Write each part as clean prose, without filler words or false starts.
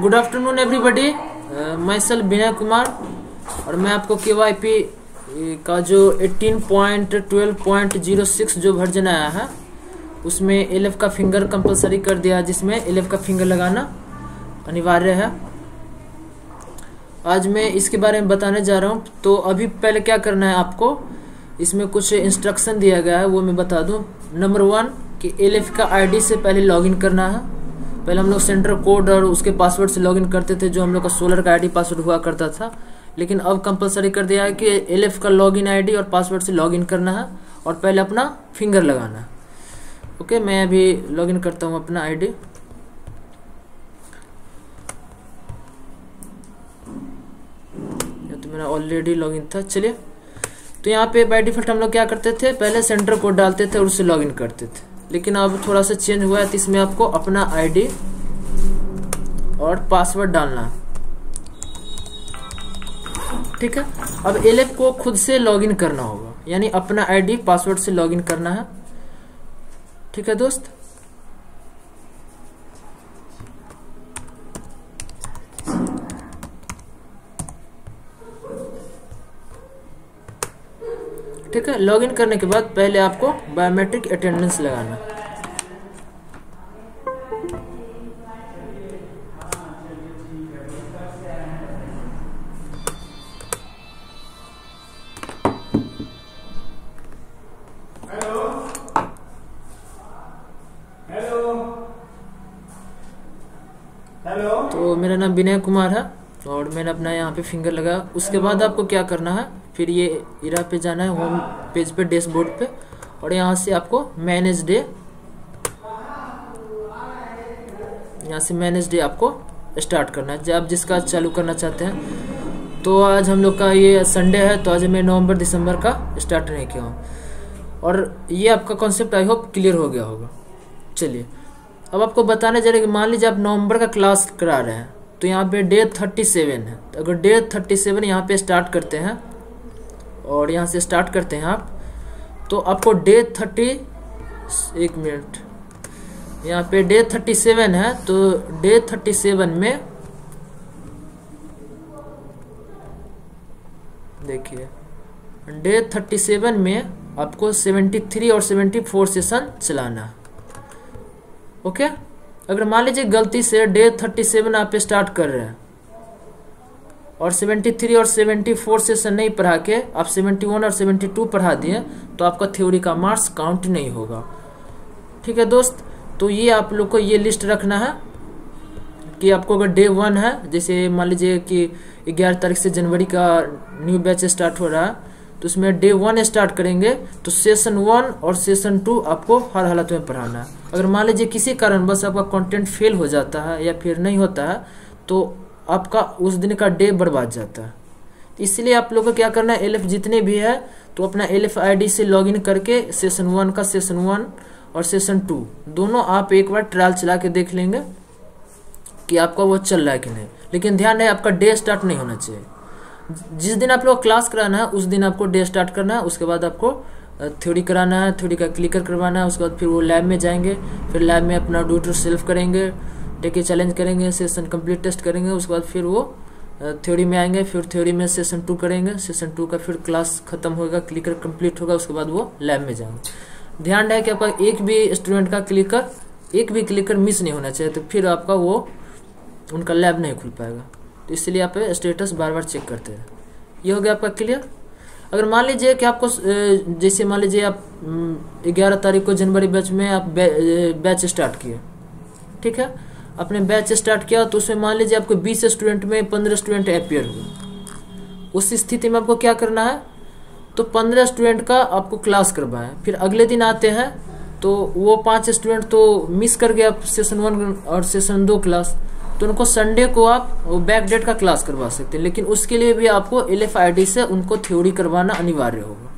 Good afternoon everybody, myself Vinay Kumar और मैं आपको KYP का जो 18.12.06 जो वर्जन आया है उसमें LF का फिंगर कंपलसरी कर दिया, जिसमें LF का फिंगर लगाना अनिवार्य है। आज मैं इसके बारे में बताने जा रहा हूँ। तो अभी पहले क्या करना है आपको, इसमें कुछ इंस्ट्रक्शन दिया गया है वो मैं बता दूँ। नंबर 1 कि LF का ID से पहले लॉगिन करना है। पहले हम लोग सेंटर कोड और उसके पासवर्ड से लॉगिन करते थे, जो हम लोग का सोलर का ID पासवर्ड हुआ करता था, लेकिन अब कंपलसरी कर दिया है कि LF का लॉगिन ID और पासवर्ड से लॉगिन करना है और पहले अपना फिंगर लगाना है। ओके, मैं अभी लॉगिन करता हूँ अपना ID। तो मेरा ऑलरेडी लॉगिन था। चलिए, तो यहाँ पे बाय डिफॉल्ट हम लोग क्या करते थे, पहले सेंटर कोड डालते थे और उससे लॉगिन करते थे, लेकिन अब थोड़ा सा चेंज हुआ है। तो इसमें आपको अपना ID और पासवर्ड डालना है। ठीक है, अब LF को खुद से लॉगिन करना होगा, यानी अपना ID पासवर्ड से लॉगिन करना है। ठीक है दोस्त, ठीक है। लॉगिन करने के बाद पहले आपको बायोमेट्रिक अटेंडेंस लगाना। तो मेरा नाम विनय कुमार है और मैंने अपना यहाँ पे फिंगर लगा। उसके बाद आपको क्या करना है, फिर ये इरा पे जाना है, होम पेज पे, डैशबोर्ड पे, और यहाँ से आपको मैनेज डे, यहाँ से मैनेज डे आपको स्टार्ट करना है, जब आप जिसका चालू करना चाहते हैं। तो आज हम लोग का ये संडे है, तो आज मैं नवंबर दिसंबर का स्टार्ट नहीं किया हूँ, और ये आपका कॉन्सेप्ट आई होप क्लियर हो गया होगा। चलिए, अब आपको बताने जा रहे हैं कि मान लीजिए आप नवंबर का क्लास करा रहे हैं, तो यहाँ पे डे 37 है। तो अगर डे 37 यहाँ पे स्टार्ट करते हैं और यहाँ से स्टार्ट करते हैं आप, तो आपको डे 30, एक मिनट, यहाँ पे डे 37 है, तो डे 37 में देखिए, डे 37 में आपको 73 और 74 सेशन चलाना है। ओके, अगर मान लीजिए गलती से डे 37 आप स्टार्ट कर रहे हैं और 73 और 74 सेशन नहीं पढ़ा के आप 71 और 72 पढ़ा दिए, तो आपका थ्योरी का मार्क्स काउंट नहीं होगा। ठीक है दोस्त, तो ये आप लोग को ये लिस्ट रखना है कि आपको अगर डे 1 है, जैसे मान लीजिए कि 11 तारीख से जनवरी का न्यू बैच स्टार्ट हो रहा है, तो उसमें डे 1 स्टार्ट करेंगे, तो सेशन 1 और सेशन 2 आपको हर हालत में पढ़ाना है। अगर मान लीजिए किसी कारण बस आपका कंटेंट फेल हो जाता है या फिर नहीं होता है, तो आपका उस दिन का डे बर्बाद जाता है। इसलिए आप लोगों को क्या करना है, LF जितने भी है तो अपना LF ID से लॉगिन करके सेशन 1 का सेशन 1 और सेशन 2 दोनों आप एक बार ट्रायल चला के देख लेंगे कि आपका वो चल रहा है कि नहीं। लेकिन ध्यान रहे, आपका डे स्टार्ट नहीं होना चाहिए। जिस दिन आप लोग क्लास कराना है उस दिन आपको डे स्टार्ट करना है। उसके बाद आपको थ्योरी कराना है, थ्योरी का क्लिकर करवाना है। उसके बाद फिर वो लैब में जाएंगे, फिर लैब में अपना डू टू सेल्फ करेंगे, टेक चैलेंज करेंगे, सेशन कंप्लीट टेस्ट करेंगे। उसके बाद फिर वो थ्योरी में आएंगे, फिर थ्योरी में सेशन 2 करेंगे, सेशन 2 का फिर क्लास खत्म होगा, क्लिकर कंप्लीट होगा, उसके बाद वो लैब में जाएंगे। ध्यान रहे कि आपका एक भी स्टूडेंट का क्लिकर मिस नहीं होना चाहिए, तो फिर आपका वो उनका लैब नहीं खुल पाएगा। तो इसलिए आप स्टेटस बार बार चेक करते हैं। ये हो गया आपका क्लियर। अगर मान लीजिए कि आपको जैसे मान लीजिए आप 11 तारीख को जनवरी बैच में आप बैच स्टार्ट किए, ठीक है, आपने बैच स्टार्ट किया, तो उसमें मान लीजिए आपको 20 स्टूडेंट में 15 स्टूडेंट अपीयर हुए। उस स्थिति में आपको क्या करना है, तो 15 स्टूडेंट का आपको क्लास करवाएं। फिर अगले दिन आते हैं तो वो 5 स्टूडेंट तो मिस कर गया सेशन 1 और सेशन 2 क्लास, तो उनको संडे को आप बैक डेट का क्लास करवा सकते हैं। लेकिन उसके लिए भी आपको LF ID से उनको थ्योरी करवाना अनिवार्य होगा।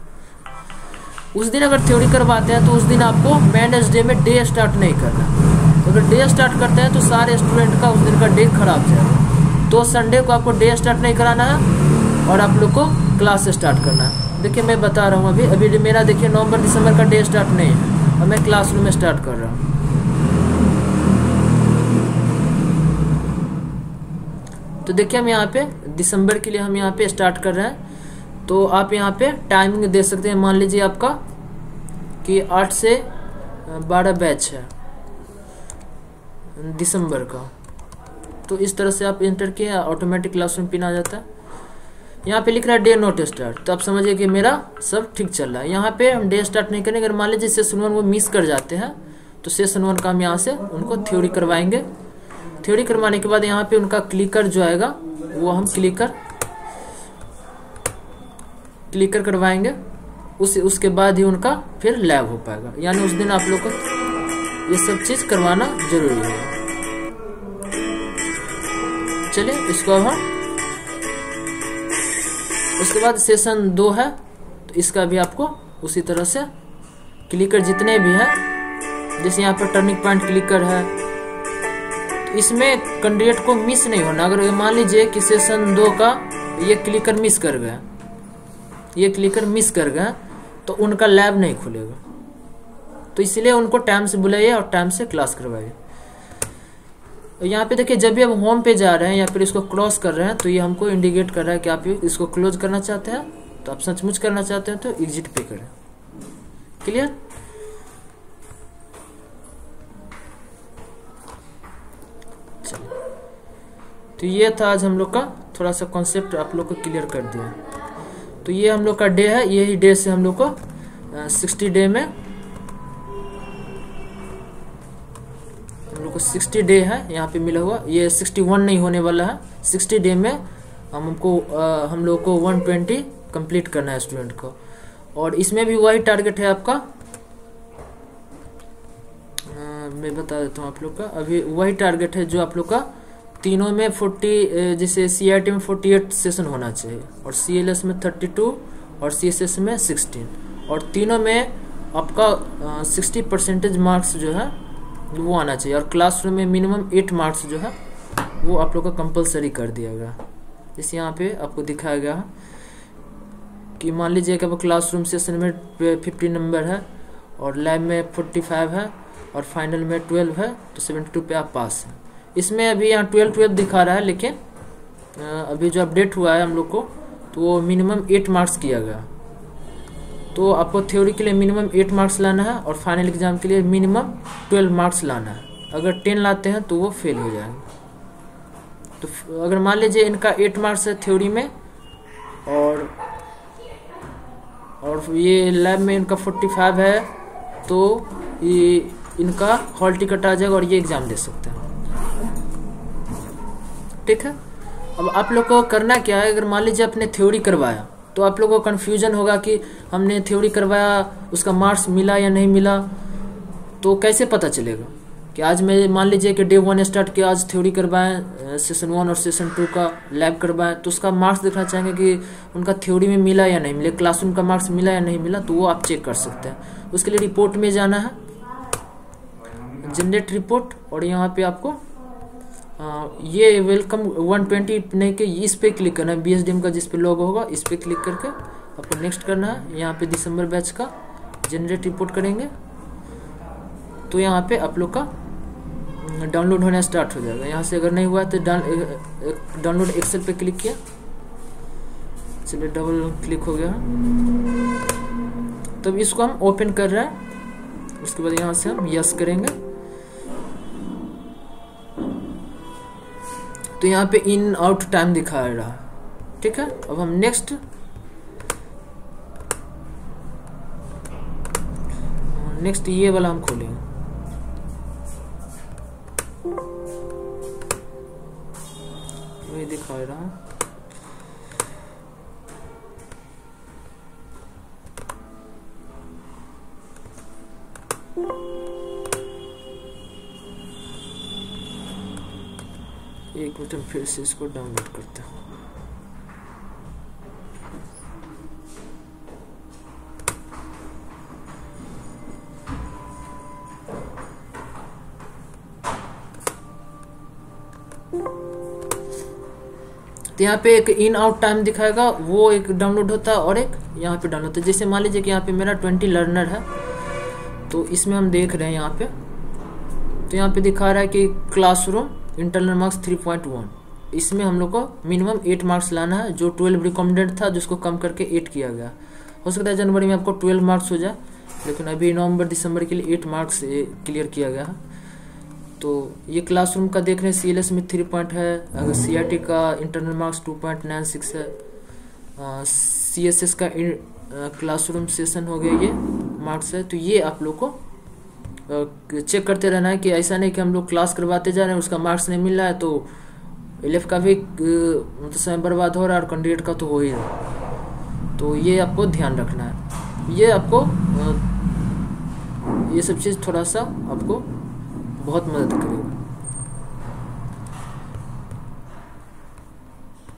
उस दिन अगर थ्योरी करवाते हैं तो उस दिन आपको मैनेज डे में डे स्टार्ट नहीं करना। तो अगर डे स्टार्ट करते हैं तो सारे स्टूडेंट का उस दिन का डे खराब जाएगा। तो संडे को आपको डे स्टार्ट नहीं कराना है और आप लोग को क्लास स्टार्ट करना है। देखिए मैं बता रहा हूँ, अभी मेरा देखिए नवंबर दिसंबर का डे स्टार्ट नहीं है और मैं क्लासरूम में स्टार्ट कर रहा हूँ। तो देखिए हम यहाँ पे दिसंबर के लिए हम यहाँ पे स्टार्ट कर रहे हैं। तो आप यहाँ पे टाइमिंग दे सकते हैं, मान लीजिए आपका कि 8 से 12 बैच है दिसंबर का। तो इस तरह से आप इंटर किए, ऑटोमेटिक क्लासरूम पिन आ जाता है। यहाँ पे लिख रहा है डे नॉट स्टार्ट, तो आप समझिए कि मेरा सब ठीक चल रहा है। यहाँ पे हम डे स्टार्ट नहीं करेंगे। अगर मान लीजिए सेशन 1 वो मिस कर जाते हैं तो सेशन 1 का हम यहाँ से उनको थ्योरी करवाएंगे। थ्योरी करवाने के बाद यहाँ पे उनका क्लिकर जो आएगा वो हम क्लिकर करवाएंगे। उसके बाद ही उनका फिर लैब हो पाएगा। यानी उस दिन आप लोग को ये सब चीज करवाना जरूरी है। चलिए इसको अब हम, उसके बाद सेशन 2 है तो इसका भी आपको उसी तरह से क्लिकर जितने भी है, जैसे यहाँ पर टर्निंग पॉइंट क्लिकर है, तो इसमें कैंडिडेट को मिस नहीं होना। अगर मान लीजिए कि सेशन 2 का ये क्लिकर मिस कर गया तो उनका लैब नहीं खुलेगा। तो इसलिए उनको टाइम से बुलाइए और टाइम से क्लास करवाइए। यहाँ पे देखिए जब भी हम होम पे जा रहे हैं या फिर इसको क्रॉस कर रहे हैं तो ये हमको इंडिकेट कर रहा है कि आप इसको क्लोज करना चाहते हैं। तो आप सचमुच करना चाहते हैं तो एग्जिट पे करें। क्लियर? चलिए, तो ये था आज हम लोग का थोड़ा सा कॉन्सेप्ट आप लोग को क्लियर कर दिया। तो ये हम लोग का डे है, यही डे से हम लोग को 60 डे में हम लोग को 60 डे है यहाँ पे मिला हुआ। ये 61 नहीं होने वाला है, 60 डे में हम लोग को 120 कंप्लीट करना है स्टूडेंट को। और इसमें भी वही टारगेट है आपका, मैं बता देता हूँ आप लोग का। अभी वही टारगेट है जो आप लोग का तीनों में 40, जैसे CIT में 48 सेशन होना चाहिए और CLS में 32 और CSS में 16, और तीनों में आपका 60% मार्क्स जो है वो आना चाहिए। और क्लासरूम में मिनिमम 8 मार्क्स जो है वो आप लोग का कंपलसरी कर दिया गया। जैसे यहाँ पे आपको दिखाया गया कि मान लीजिए कि क्लासरूम सेशन में 50 नंबर है और लैब में 45 है और फाइनल में 12 है, तो 72 पे आप पास हैं। इसमें अभी यहाँ 12 दिखा रहा है, लेकिन अभी जो अपडेट हुआ है हम लोग को तो वो मिनिमम 8 मार्क्स किया गया। तो आपको थ्योरी के लिए मिनिमम 8 मार्क्स लाना है और फाइनल एग्जाम के लिए मिनिमम 12 मार्क्स लाना है। अगर 10 लाते हैं तो वो फेल हो जाएंगे। तो अगर मान लीजिए इनका 8 मार्क्स है थ्योरी में और ये लैब में इनका 45 है, तो ये इनका हॉल टिकट आ जाएगा और ये एग्जाम दे सकते हैं। ठीक है, अब आप लोग को करना क्या है, अगर मान लीजिए आपने थ्योरी करवाया तो आप लोगों को कन्फ्यूजन होगा कि हमने थ्योरी करवाया उसका मार्क्स मिला या नहीं मिला। तो कैसे पता चलेगा कि आज मैं मान लीजिए कि डे 1 स्टार्ट किया, आज थ्योरी करवाएं, सेशन 1 और सेशन 2 का लैब करवाएं, तो उसका मार्क्स देखना चाहेंगे कि उनका थ्योरी में मिला या नहीं मिला, क्लासरूम का मार्क्स मिला या नहीं मिला, तो वो आप चेक कर सकते हैं। उसके लिए रिपोर्ट में जाना है, जनरेट रिपोर्ट, और यहाँ पे आपको ये वेलकम 120 नहीं के इस पे क्लिक करना है, BSDM का जिस पे लोगो होगा इस पे क्लिक करके आपको नेक्स्ट करना है। यहाँ पे दिसंबर बैच का जनरेट रिपोर्ट करेंगे तो यहाँ पे आप लोग का डाउनलोड होना स्टार्ट हो जाएगा। यहाँ से अगर नहीं हुआ तो डाउनलोड एक्सेल पे क्लिक किया, चलिए डबल क्लिक हो गया। तब इसको हम ओपन कर रहे हैं, उसके बाद यहाँ से हम यस करेंगे। तो यहाँ पे इन आउट टाइम दिखा रहा। ठीक है, अब हम नेक्स्ट ये वाला हम खोलेंगे। ये दिखा रहा, एक मिनट फिर से इसको डाउनलोड करते हैं। तो यहाँ पे एक इन आउट टाइम दिखाएगा, वो एक डाउनलोड होता है और एक यहाँ पे डाउनलोड होता है। जैसे मान लीजिए कि यहाँ पे मेरा 20 लर्नर है, तो इसमें हम देख रहे हैं यहाँ पे, तो यहाँ पे दिखा रहा है कि क्लासरूम इंटरनल मार्क्स 3.1, इसमें हम लोग को मिनिमम 8 मार्क्स लाना है, जो 12 रिकमेंडेड था जिसको कम करके 8 किया गया। हो सकता है जनवरी में आपको 12 मार्क्स हो जाए, लेकिन अभी नवंबर दिसंबर के लिए 8 मार्क्स क्लियर किया गया है। तो ये क्लासरूम का देख रहे हैं, CLS में 3 पॉइंट है, अगर CRT का इंटरनल मार्क्स 2.96 है, CSS का क्लासरूम सेशन हो गया ये मार्क्स है। तो ये आप लोग को चेक करते रहना है कि ऐसा नहीं कि हम लोग क्लास करवाते जा रहे हैं उसका मार्क्स नहीं मिल रहा है तो LF का भी मतलब समय बर्बाद हो रहा है और कैंडिडेट का तो हो ही रहा। तो ये आपको ध्यान रखना है, ये आपको ये सब चीज़ थोड़ा सा आपको बहुत मदद करेगा।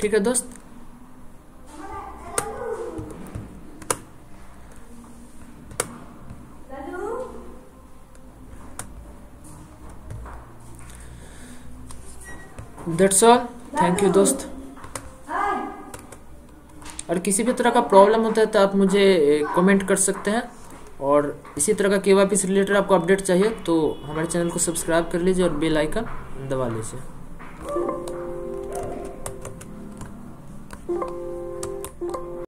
ठीक है दोस्त, दैट्स ऑल, थैंक यू दोस्त। और किसी भी तरह का प्रॉब्लम होता है तो आप मुझे कमेंट कर सकते हैं, और इसी तरह का KYP से रिलेटेड आपको अपडेट चाहिए तो हमारे चैनल को सब्सक्राइब कर लीजिए और बेल आइकन दबा लीजिए।